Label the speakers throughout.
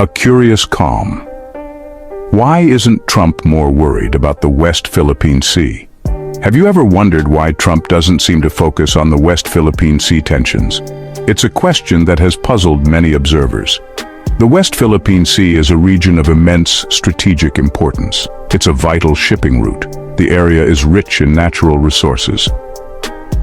Speaker 1: A curious calm. Why isn't Trump more worried about the West Philippine Sea? Have you ever wondered why Trump doesn't seem to focus on the West Philippine Sea tensions? It's a question that has puzzled many observers. The West Philippine Sea is a region of immense strategic importance. It's a vital shipping route. The area is rich in natural resources.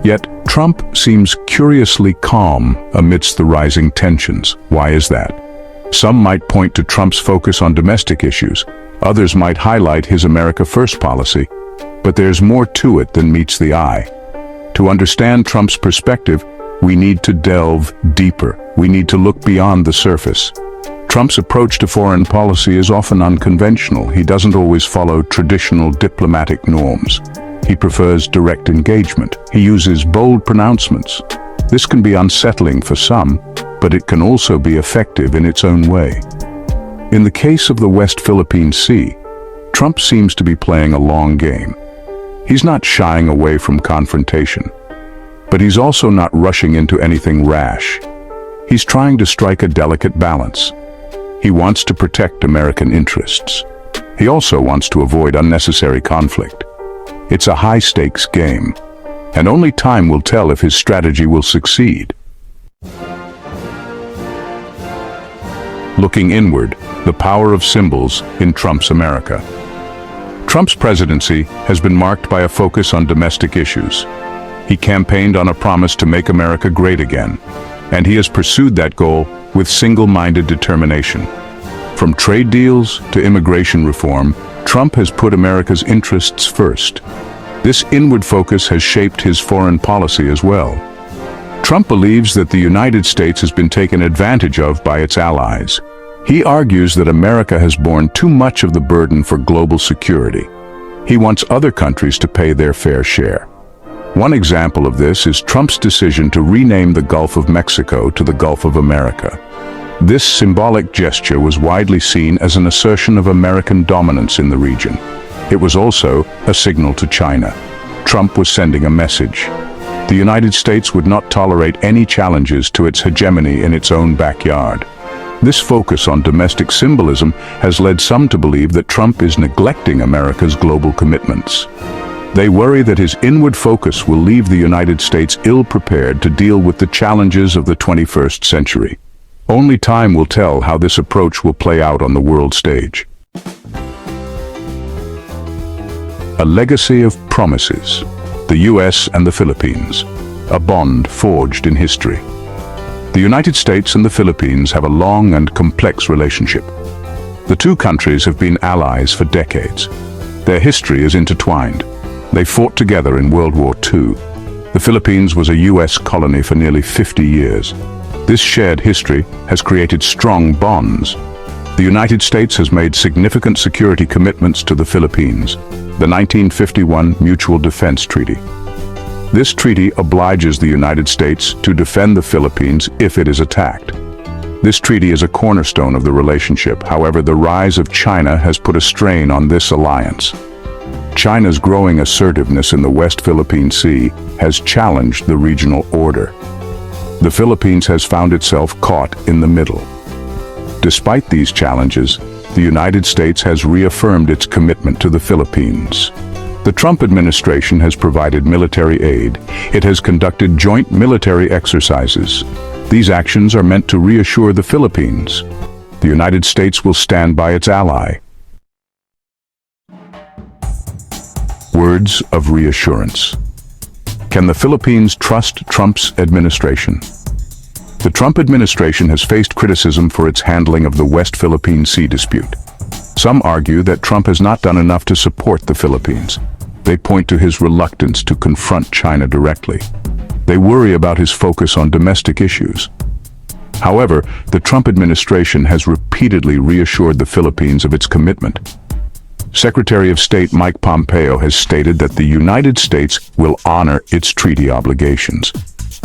Speaker 1: Yet, Trump seems curiously calm amidst the rising tensions. Why is that? Some might point to Trump's focus on domestic issues. Others might highlight his America First policy. But there's more to it than meets the eye. To understand Trump's perspective, we need to delve deeper. We need to look beyond the surface. Trump's approach to foreign policy is often unconventional. He doesn't always follow traditional diplomatic norms. He prefers direct engagement. He uses bold pronouncements. This can be unsettling for some, but it can also be effective in its own way. In the case of the West Philippine Sea, Trump seems to be playing a long game. He's not shying away from confrontation, but he's also not rushing into anything rash. He's trying to strike a delicate balance. He wants to protect American interests. He also wants to avoid unnecessary conflict. It's a high-stakes game, and only time will tell if his strategy will succeed. Looking inward, the power of symbols in Trump's America. Trump's presidency has been marked by a focus on domestic issues. He campaigned on a promise to make America great again, and he has pursued that goal with single-minded determination. From trade deals to immigration reform, Trump has put America's interests first. This inward focus has shaped his foreign policy as well. Trump believes that the United States has been taken advantage of by its allies. He argues that America has borne too much of the burden for global security. He wants other countries to pay their fair share. One example of this is Trump's decision to rename the Gulf of Mexico to the Gulf of America. This symbolic gesture was widely seen as an assertion of American dominance in the region. It was also a signal to China. Trump was sending a message. The United States would not tolerate any challenges to its hegemony in its own backyard. This focus on domestic symbolism has led some to believe that Trump is neglecting America's global commitments. They worry that his inward focus will leave the United States ill-prepared to deal with the challenges of the 21st century. Only time will tell how this approach will play out on the world stage. A legacy of promises. The US and the Philippines. A bond forged in history. The United States and the Philippines have a long and complex relationship. The two countries have been allies for decades. Their history is intertwined. They fought together in World War II. The Philippines was a US colony for nearly 50 years. This shared history has created strong bonds. The United States has made significant security commitments to the Philippines. The 1951 Mutual Defense Treaty. This treaty obliges the United States to defend the Philippines if it is attacked. This treaty is a cornerstone of the relationship. However, the rise of China has put a strain on this alliance. China's growing assertiveness in the West Philippine Sea has challenged the regional order. The Philippines has found itself caught in the middle. Despite these challenges, the United States has reaffirmed its commitment to the Philippines. The Trump administration has provided military aid. It has conducted joint military exercises. These actions are meant to reassure the Philippines. The United States will stand by its ally. Words of reassurance. Can the Philippines trust Trump's administration? The Trump administration has faced criticism for its handling of the West Philippine Sea dispute. Some argue that Trump has not done enough to support the Philippines. They point to his reluctance to confront China directly. They worry about his focus on domestic issues. However, the Trump administration has repeatedly reassured the Philippines of its commitment. Secretary of State Mike Pompeo has stated that the United States will honor its treaty obligations.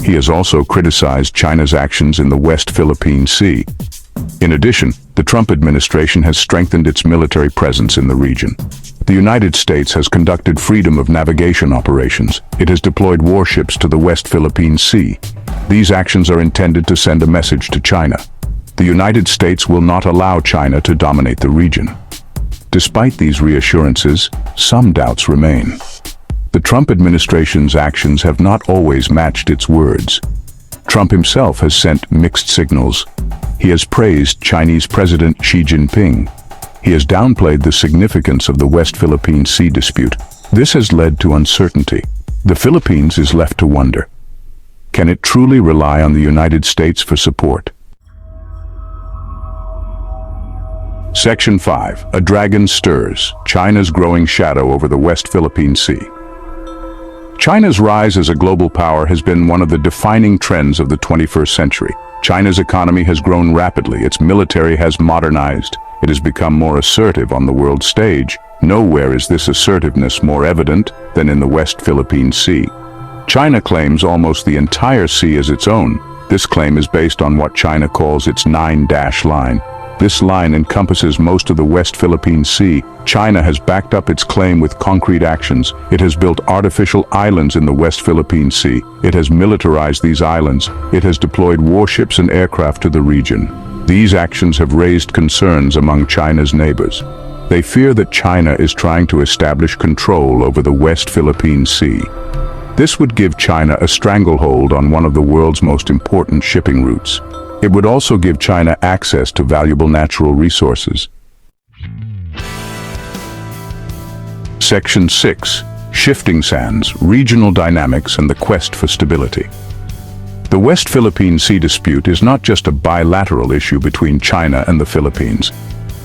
Speaker 1: He has also criticized China's actions in the West Philippine Sea. In addition, the Trump administration has strengthened its military presence in the region. The United States has conducted freedom of navigation operations. It has deployed warships to the West Philippine Sea. These actions are intended to send a message to China. The United States will not allow China to dominate the region. Despite these reassurances, some doubts remain. The Trump administration's actions have not always matched its words. Trump himself has sent mixed signals. He has praised Chinese President Xi Jinping. He has downplayed the significance of the West Philippine Sea dispute. This has led to uncertainty. The Philippines is left to wonder. Can it truly rely on the United States for support? Section 5. A dragon stirs. China's growing shadow over the West Philippine Sea. China's rise as a global power has been one of the defining trends of the 21st century. China's economy has grown rapidly, its military has modernized, it has become more assertive on the world stage. Nowhere is this assertiveness more evident than in the West Philippine Sea. China claims almost the entire sea as its own. This claim is based on what China calls its 9-dash line. This line encompasses most of the West Philippine Sea. China has backed up its claim with concrete actions. It has built artificial islands in the West Philippine Sea. It has militarized these islands. It has deployed warships and aircraft to the region. These actions have raised concerns among China's neighbors. They fear that China is trying to establish control over the West Philippine Sea. This would give China a stranglehold on one of the world's most important shipping routes. It would also give China access to valuable natural resources. Section 6. Shifting sands, regional dynamics and the quest for stability. The West Philippine Sea dispute is not just a bilateral issue between China and the Philippines.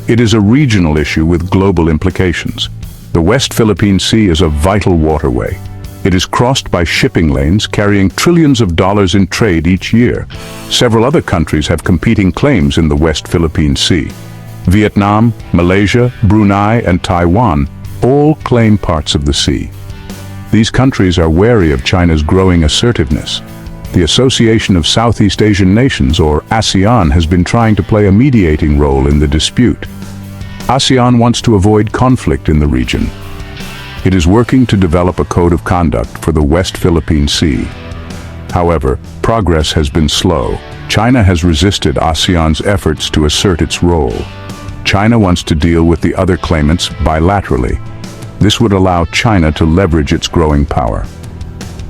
Speaker 1: It is a regional issue with global implications. The West Philippine Sea is a vital waterway. It is crossed by shipping lanes carrying trillions of dollars in trade each year. Several other countries have competing claims in the West Philippine Sea. Vietnam, Malaysia, Brunei, and Taiwan all claim parts of the sea. These countries are wary of China's growing assertiveness. The Association of Southeast Asian Nations, or ASEAN, has been trying to play a mediating role in the dispute. ASEAN wants to avoid conflict in the region. It is working to develop a code of conduct for the West Philippine Sea. However, progress has been slow. China has resisted ASEAN's efforts to assert its role. China wants to deal with the other claimants bilaterally. This would allow China to leverage its growing power.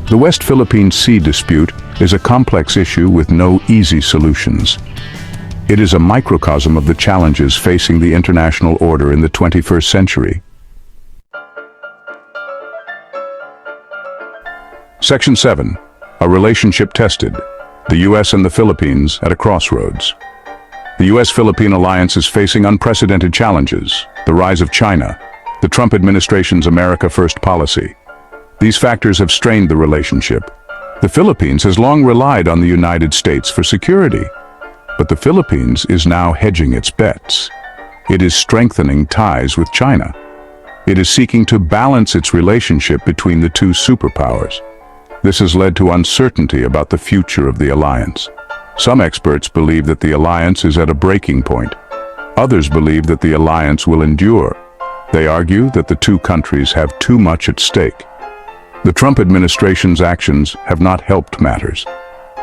Speaker 1: The West Philippine Sea dispute is a complex issue with no easy solutions. It is a microcosm of the challenges facing the international order in the 21st century. Section 7. A relationship tested. The U.S. and the Philippines at a crossroads. The U.S.-Philippine alliance is facing unprecedented challenges. The rise of China, the Trump administration's America First policy. These factors have strained the relationship. The Philippines has long relied on the United States for security. But the Philippines is now hedging its bets. It is strengthening ties with China. It is seeking to balance its relationship between the two superpowers. This has led to uncertainty about the future of the alliance. Some experts believe that the alliance is at a breaking point. Others believe that the alliance will endure. They argue that the two countries have too much at stake. The Trump administration's actions have not helped matters.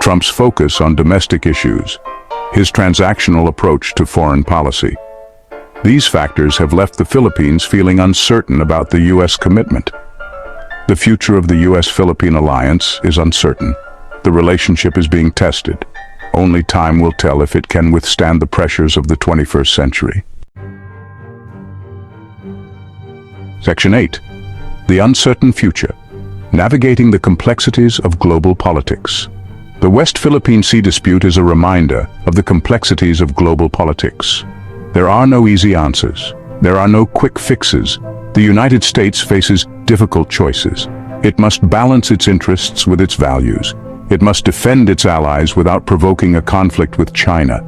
Speaker 1: Trump's focus on domestic issues, his transactional approach to foreign policy. These factors have left the Philippines feeling uncertain about the U.S. commitment. The future of the U.S.-Philippine alliance is uncertain. The relationship is being tested. Only time will tell if it can withstand the pressures of the 21st century. Section 8. The uncertain future. Navigating the complexities of global politics. The West Philippine Sea dispute is a reminder of the complexities of global politics. There are no easy answers. There are no quick fixes. The United States faces difficult choices. It must balance its interests with its values. It must defend its allies without provoking a conflict with China.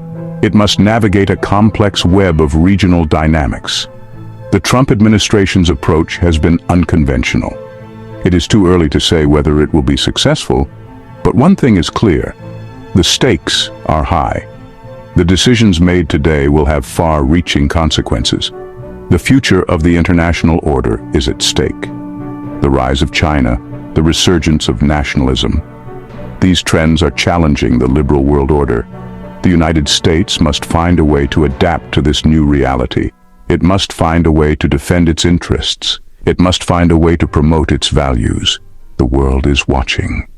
Speaker 1: It must navigate a complex web of regional dynamics. The Trump administration's approach has been unconventional. It is too early to say whether it will be successful, but one thing is clear: the stakes are high. The decisions made today will have far-reaching consequences. The future of the international order is at stake. The rise of China, the resurgence of nationalism. These trends are challenging the liberal world order. The United States must find a way to adapt to this new reality. It must find a way to defend its interests. It must find a way to promote its values. The world is watching.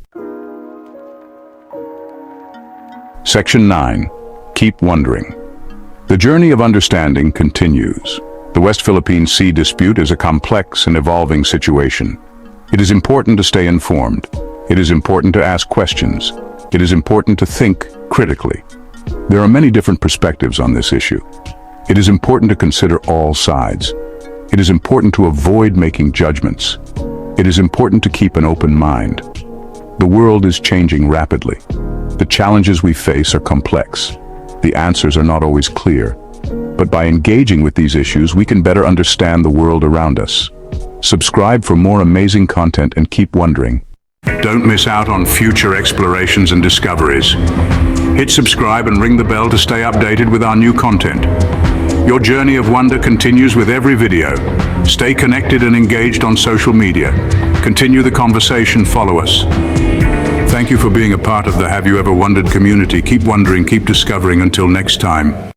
Speaker 1: Section 9. Keep wondering. The journey of understanding continues. The West Philippine Sea dispute is a complex and evolving situation. It is important to stay informed. It is important to ask questions. It is important to think critically. There are many different perspectives on this issue. It is important to consider all sides. It is important to avoid making judgments. It is important to keep an open mind. The world is changing rapidly. The challenges we face are complex. The answers are not always clear. But by engaging with these issues, we can better understand the world around us. Subscribe for more amazing content and keep wondering. Don't miss out on future explorations and discoveries. Hit subscribe and ring the bell to stay updated with our new content. Your journey of wonder continues with every video. Stay connected and engaged on social media. Continue the conversation, follow us. Thank you for being a part of the Have You Ever Wondered community. Keep wondering, keep discovering. Until next time.